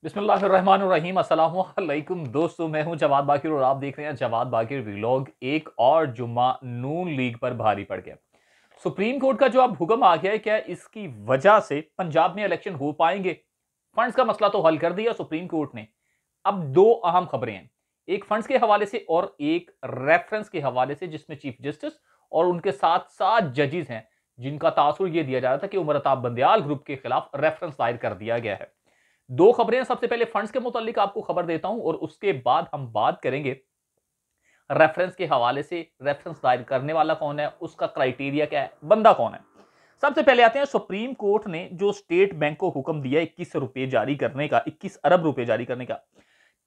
बिस्मिल्लाहिर्रहमानिर्रहीम अस्सलामु अलैकुम दोस्तों, मैं हूं जवाद बाकिर और आप देख रहे हैं जवाद बाकिर व्लॉग। एक और जुम्मा नून लीग पर भारी पड़ गया। सुप्रीम कोर्ट का जो अब हुक्म आ गया है, क्या इसकी वजह से पंजाब में इलेक्शन हो पाएंगे? फंड्स का मसला तो हल कर दिया सुप्रीम कोर्ट ने। अब दो अहम खबरें हैं, एक फंड्स के हवाले से और एक रेफरेंस के हवाले से, जिसमें चीफ जस्टिस और उनके साथ सात जजेस हैं जिनका तासुर यह दिया जा रहा था कि उमर अता बंदयाल ग्रुप के खिलाफ रेफरेंस दायर कर दिया गया है। दो खबरें। सबसे पहले फंड्स के मुतालिक आपको खबर देता हूं और उसके बाद हम बात करेंगे रेफरेंस के हवाले से। रेफरेंस दायर करने वाला कौन है, उसका क्राइटेरिया क्या है, बंदा कौन है। सबसे पहले आते हैं, सुप्रीम कोर्ट ने जो स्टेट बैंक को हुक्म दिया 21 रुपए जारी करने का, 21 अरब रुपए जारी करने का,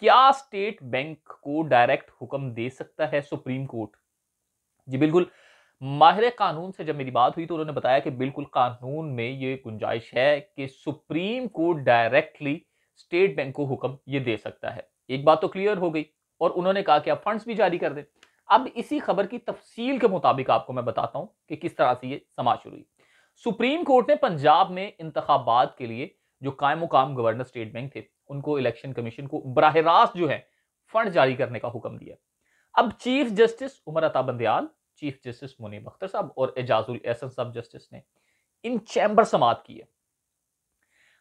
क्या स्टेट बैंक को डायरेक्ट हुक्म दे सकता है सुप्रीम कोर्ट? जी बिल्कुल। माहिर कानून से जब मेरी बात हुई तो उन्होंने बताया कि बिल्कुल कानून में ये गुंजाइश है कि supreme court directly state bank को हुक्म ये दे सकता है। एक बात तो क्लियर हो गई। और उन्होंने कहा कि आप फंड्स भी जारी कर दें। अब इसी खबर की तफसील के मुताबिक आपको मैं बताता हूं कि किस तरह से ये समाज शुरू हुई। सुप्रीम कोर्ट ने पंजाब में इंतखाबात के लिए जो कायम मुकाम गवर्नर स्टेट बैंक थे, उनको इलेक्शन कमीशन को बराह रास्त जो है फंड जारी करने का हुक्म दिया। अब chief justice Umar Ata Bandial, chief justice Munib Akhtar साहब और एजाजुल एहसन सब जस्टिस ने इन चैम्बर समात की है।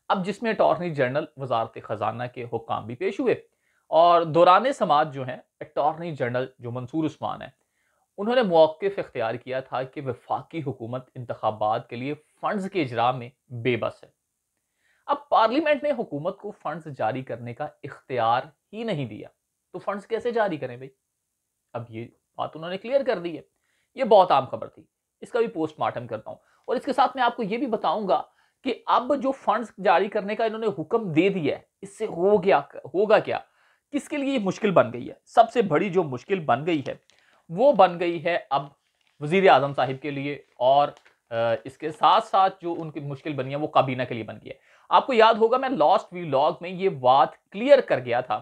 अब जिसमें अटॉर्नी जनरल वजारत खजाना के हुक्म भी पेश हुए और दौरान समात जो है अटॉर्नी जनरल जो मंसूर उस्मान है, उन्होंने मौक़िफ़ इख्तियार किया था कि वफाकी हुकूमत इंतखाबात के लिए फंड्स के इजरा में बेबस है। अब पार्लियामेंट ने हुकूमत को फंड्स जारी करने का इख्तियार ही नहीं दिया, तो फंड्स कैसे जारी करें भाई? अब ये बात उन्होंने क्लियर कर दी है। ये बहुत आम खबर थी। इसका भी पोस्टमार्टम करता हूं और इसके साथ मैं आपको ये भी बताऊंगा कि अब जो फंड्स जारी करने का इन्होंने हुक्म दे दिया है, इससे होगा क्या, किसके लिए मुश्किल बन गई है। सबसे बड़ी जो मुश्किल बन गई है वो बन गई है अब वजीर आजम साहिब के लिए, और इसके साथ साथ जो उनकी मुश्किल बनी है वो काबीना के लिए बन गई है। आपको याद होगा मैं लास्ट व्लॉग में ये बात क्लियर कर गया था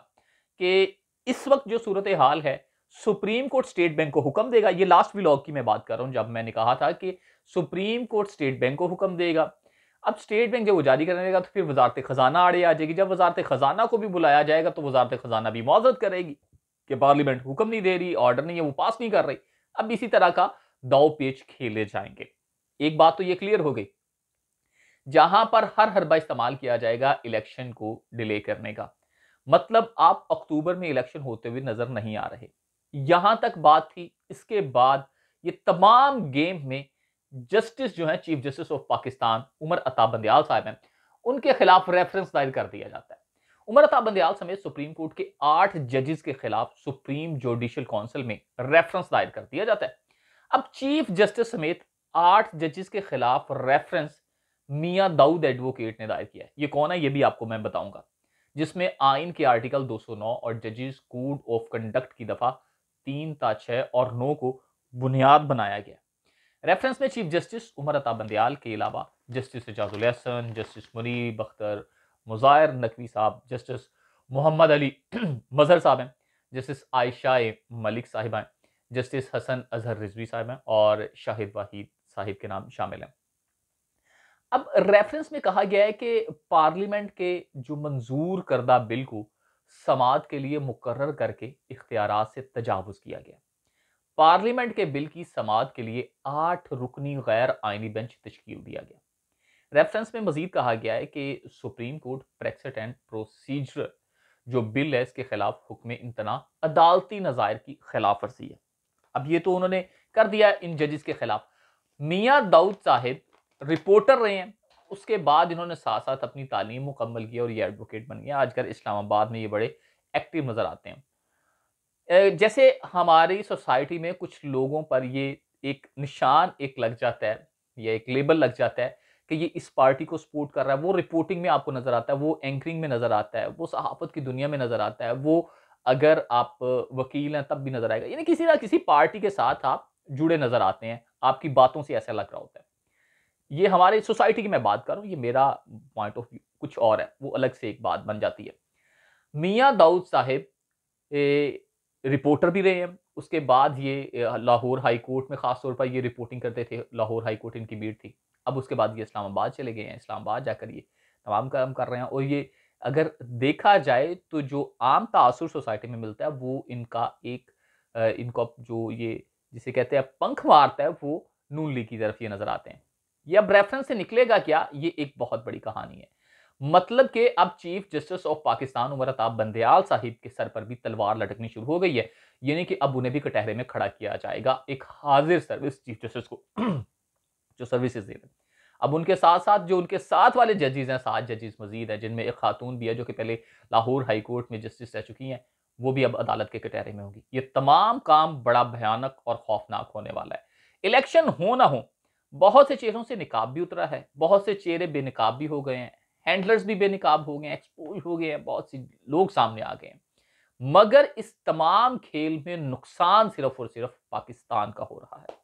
कि इस वक्त जो सूरत हाल है, सुप्रीम कोर्ट स्टेट बैंक को हुक्म देगा। ये लास्ट व्लॉग की मैं बात कर रहा हूं, जब मैंने कहा था कि सुप्रीम कोर्ट स्टेट बैंक को हुक्म देगा। अब स्टेट बैंक जब वो जारी करने देगा तो फिर वजारत खजाना आड़े आ जाएगी। जब वजारत खजाना को भी बुलाया जाएगा तो वजारत खजाना भी मुआवजत करेगी कि पार्लियामेंट हुक्म नहीं दे रही, ऑर्डर नहीं है, वो पास नहीं कर रही। अब इसी तरह का दाव पेच खेले जाएंगे। एक बात तो ये क्लियर हो गई, जहां पर हर हरबा इस्तेमाल किया जाएगा इलेक्शन को डिले करने का, मतलब आप अक्टूबर में इलेक्शन होते हुए नजर नहीं आ रहे। यहां तक बात थी। इसके बाद ये तमाम गेम में जस्टिस जो है chief justice of Pakistan Umar Ata Bandial साहब हैं, उनके खिलाफ रेफरेंस दायर कर दिया जाता है। उमर अता बंदयाल समेत सुप्रीम कोर्ट के 8 जजेस के खिलाफ सुप्रीम जुडिशल काउंसिल में रेफरेंस दायर कर दिया जाता है। अब चीफ जस्टिस समेत 8 जजेस के खिलाफ रेफरेंस मियां दाऊद एडवोकेट ने दायर किया है। ये कौन है ये भी आपको मैं बताऊंगा। जिसमें आइन के आर्टिकल 209 और जजेस कोड ऑफ कंडक्ट की दफा 3 6 और 9 को बुनियाद बनाया गया। रेफरेंस में चीफ जस्टिस उमर अता बंदयाल के अलावा जस्टिस एजाजुल एहसन, जस्टिस मुनीब अख्तर, मुजाहिर नकवी साहब, जस्टिस मोहम्मद अली मजहर साहब हैं, जस्टिस आयशा मलिक साहिबा हैं, जस्टिस हसन अजहर रिजवी साहब हैं और शाहिद वाहिद साहिब के नाम शामिल हैं। अब रेफरेंस में कहा गया है कि पार्लियामेंट के जो मंजूर करदा बिल को समात के लिए मुकर्रर करके इख्तियारात से तजावुज किया गया। पार्लियामेंट के बिल की समात के लिए 8 रुकनी गैर आइनी बेंच तश्कील दिया गया। रेफरेंस में मजीद कहा गया है कि सुप्रीम कोर्ट प्रेक्सिट एंड प्रोसीजर जो बिल है इसके खिलाफ हुक्म इम्तना अदालती नज़ायर की खिलाफ वर्जी है। अब ये तो उन्होंने कर दिया इन जजेस के खिलाफ। मियां दाऊद साहिब रिपोर्टर रहे हैं, उसके बाद इन्होंने साथ साथ अपनी तालीम मुकम्मल की और ये एडवोकेट बन गया। आजकल इस्लामाबाद में ये बड़े एक्टिव नजर आते हैं। जैसे हमारी सोसाइटी में कुछ लोगों पर ये एक निशान एक लग जाता है या एक लेबल लग जाता है कि ये इस पार्टी को सपोर्ट कर रहा है। वो रिपोर्टिंग में आपको नजर आता है, वो एंकरिंग में नजर आता है, वो सहाफत की दुनिया में नजर आता है, वो अगर आप वकील हैं तब भी नजर आएगा। यानी किसी ना किसी पार्टी के साथ आप जुड़े नजर आते हैं, आपकी बातों से ऐसा लग रहा होता है। ये हमारे सोसाइटी की मैं बात कर रहा हूँ, ये मेरा पॉइंट ऑफ व्यू कुछ और है, वो अलग से एक बात बन जाती है। मियां दाऊद साहिब रिपोर्टर भी रहे हैं। उसके बाद ये लाहौर हाई कोर्ट में खास तौर पर ये रिपोर्टिंग करते थे। लाहौर हाई कोर्ट इनकी बीट थी। अब उसके बाद ये इस्लामाबाद चले गए हैं। इस्लामाबाद जाकर ये तमाम काम कर रहे हैं और ये अगर देखा जाए तो जो आम तासुर सोसाइटी में मिलता है वो इनका एक इनको जो ये जिसे कहते हैं पंख मारता है वो नून लीग की तरफ ये नजर आते हैं। ये अब रेफरेंस से निकलेगा क्या, ये एक बहुत बड़ी कहानी है। मतलब कि अब chief justice of Pakistan Umar Atab Bandial साहिब के सर पर भी तलवार लटकनी शुरू हो गई है, यानी कि अब उन्हें भी कटहरे में खड़ा किया जाएगा एक हाजिर सर्विस चीफ जस्टिस को जो सर्विसेज दे रहे हैं। अब उनके साथ साथ जो उनके साथ वाले जजेस हैं, 7 जजेस मजीद हैं, जिनमें एक खातून भी है जो कि पहले लाहौर हाई कोर्ट में जस्टिस रह चुकी हैं, वो भी अब अदालत के कटहरे में होंगी। ये तमाम काम बड़ा भयानक और खौफनाक होने वाला है। इलेक्शन हो ना हो, बहुत से चेहरों से निकाब भी उतरा है, बहुत से चेहरे बेनिकाब भी हो गए हैं, हैंडलर्स भी बेनिकाब हो गए हैं, एक्सपोज हो गए हैं, बहुत से लोग सामने आ गए हैं। मगर इस तमाम खेल में नुकसान सिर्फ और सिर्फ पाकिस्तान का हो रहा है।